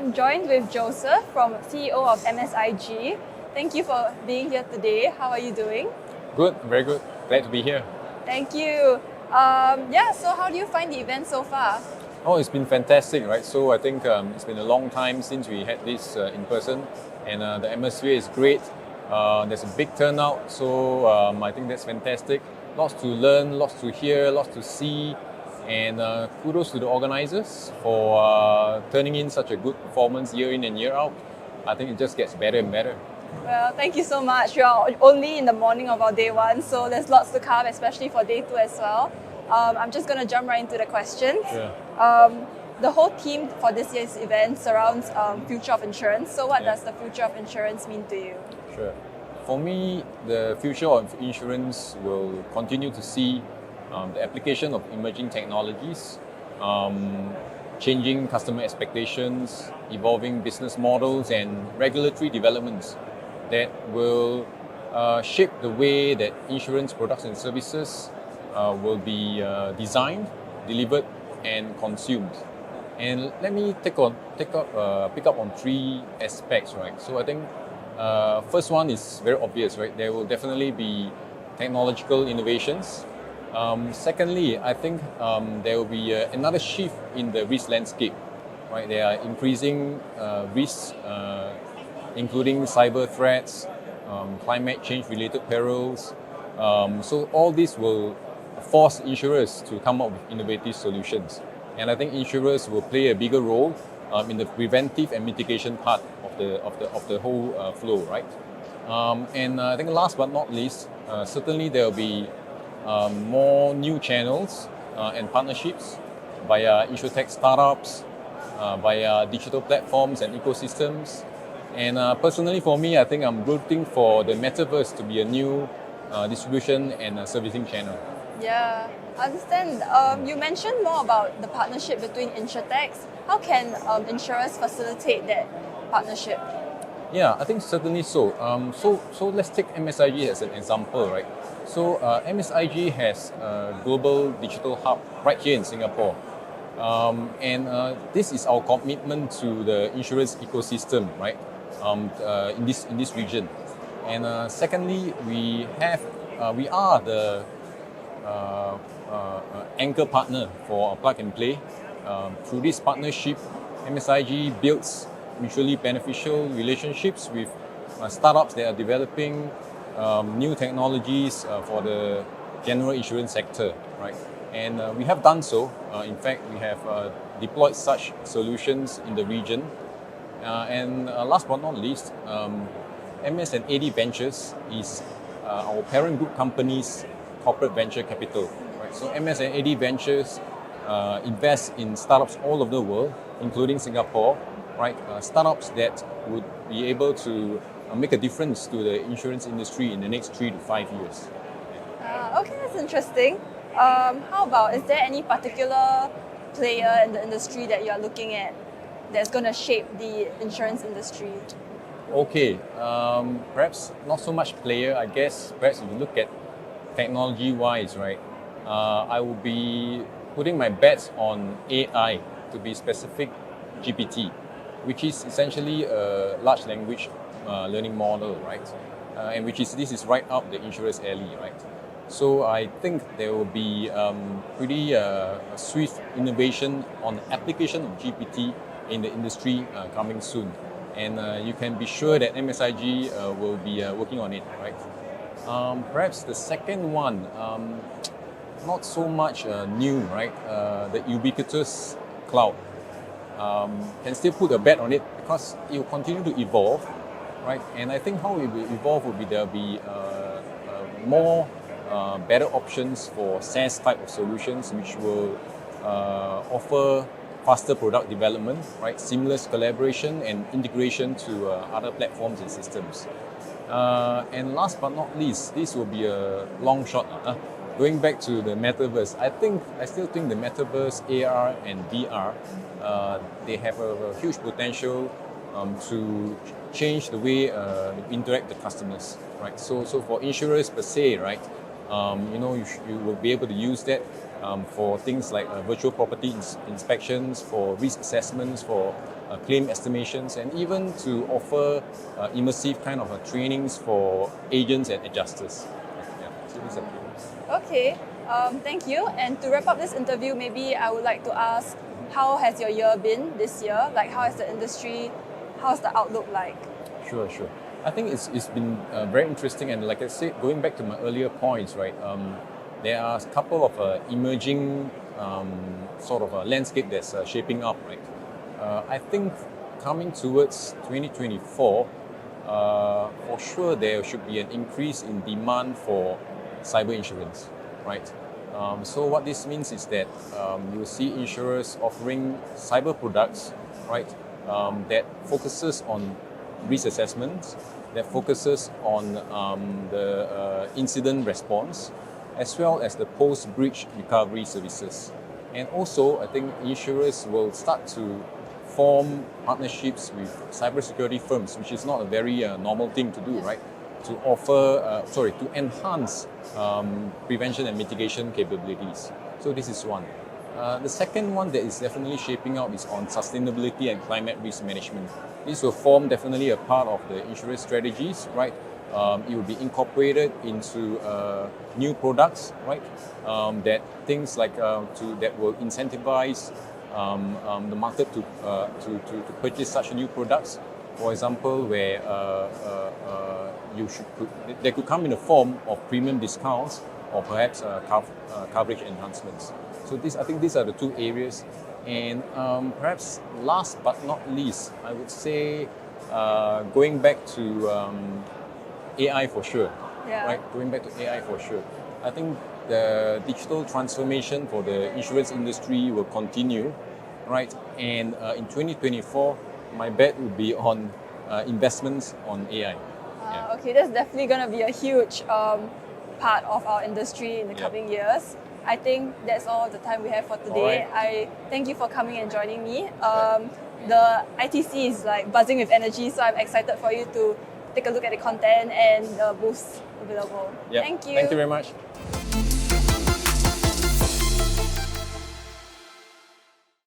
I'm joined with Joseph from CEO of MSIG. Thank you for being here today. How are you doing? Good, very good. Glad to be here. Thank you. So how do you find the event so far? Oh, it's been fantastic, right? So I think it's been a long time since we had this in person, and the atmosphere is great. There's a big turnout, so I think that's fantastic. Lots to learn, lots to hear, lots to see, and kudos to the organizers for turning in such a good performance year in and year out. I think it just gets better and better. Well, thank you so much. We are only in the morning of our day one, so there's lots to come, especially for day two as well. I'm just going to jump right into the questions. Sure. The whole theme for this year's event surrounds future of insurance. So what Yeah. does the future of insurance mean to you? Sure. For me, the future of insurance will continue to see the application of emerging technologies, changing customer expectations, evolving business models, and regulatory developments that will shape the way that insurance products and services will be designed, delivered, and consumed. And let me pick up on three aspects, right? So I think first one is very obvious, right? There will definitely be technological innovations. Secondly, I think there will be another shift in the risk landscape, right? There are increasing risks, including cyber threats, climate change related perils. So all this will force insurers to come up with innovative solutions. And I think insurers will play a bigger role in the preventive and mitigation part of the whole flow, right? And I think last but not least, certainly there will be more new channels and partnerships via insurtech startups, via digital platforms and ecosystems. And personally for me, I think I'm rooting for the metaverse to be a new distribution and servicing channel. Yeah, I understand. You mentioned more about the partnership between insurtechs. How can insurers facilitate that partnership? Yeah, I think certainly so. So let's take MSIG as an example, right? So MSIG has a global digital hub right here in Singapore. And this is our commitment to the insurance ecosystem, right? In this region. And secondly, we are the anchor partner for Plug and Play. Through this partnership, MSIG builds mutually beneficial relationships with startups that are developing new technologies for the general insurance sector, right? And we have done so. In fact, we have deployed such solutions in the region. And last but not least, MS&AD Ventures is our parent group company's corporate venture capital. Right? So MS&AD Ventures invests in startups all over the world, including Singapore, right? Startups that would be able to make a difference to the insurance industry in the next 3 to 5 years. Okay, that's interesting. How about, is there any particular player in the industry that you're looking at that's going to shape the insurance industry? Okay, perhaps not so much player. I guess perhaps if you look at technology-wise, right, I will be putting my bets on AI, to be specific, GPT, which is essentially a large language learning model, right? And this is right up the insurer's alley, right? So I think there will be pretty swift innovation on application of GPT in the industry coming soon. And you can be sure that MSIG will be working on it, right? Perhaps the second one, not so much new, right? The ubiquitous cloud. Can still put a bet on it because it will continue to evolve, right? And I think how it will evolve will be there'll be more better options for SaaS type of solutions, which will offer faster product development, right? Seamless collaboration and integration to other platforms and systems. And last but not least, this will be a long shot. Going back to the metaverse, I still think the metaverse, AR and VR, they have a huge potential to change the way you interact with customers, right? So for insurers per se, right, you will be able to use that for things like virtual property inspections, for risk assessments, for claim estimations, and even to offer immersive kind of trainings for agents and adjusters. Yeah, so these are few. Okay, thank you. And to wrap up this interview, maybe I would like to ask, how has your year been this year? Like, how has the industry, how's the outlook like? Sure. I think it's been very interesting, and like I said, going back to my earlier points, right? There are a couple of emerging sort of a landscape that's shaping up, right? I think coming towards 2024, for sure there should be an increase in demand for cyber insurance, right? So what this means is that you will see insurers offering cyber products, right? That focuses on risk assessments, that focuses on the incident response, as well as the post-breach recovery services. And also, I think insurers will start to form partnerships with cybersecurity firms, which is not a very normal thing to do, right? To offer, to enhance prevention and mitigation capabilities. So this is one. The second one that is definitely shaping up is on sustainability and climate risk management. This will form definitely a part of the insurance strategies, right? It will be incorporated into new products, right? That things like that will incentivize the market to purchase such new products. For example, where they could come in the form of premium discounts or perhaps coverage enhancements. So I think these are the two areas. And perhaps last but not least, I would say going back to AI for sure. Yeah. Right? Going back to AI for sure. I think the digital transformation for the insurance industry will continue, right? And in 2024, my bet would be on investments on AI. Okay, that's definitely going to be a huge part of our industry in the coming years. I think that's all the time we have for today. Right. I thank you for coming and joining me. The ITC is like buzzing with energy, so I'm excited for you to take a look at the content and the booths available. Yep. Thank you. Thank you very much.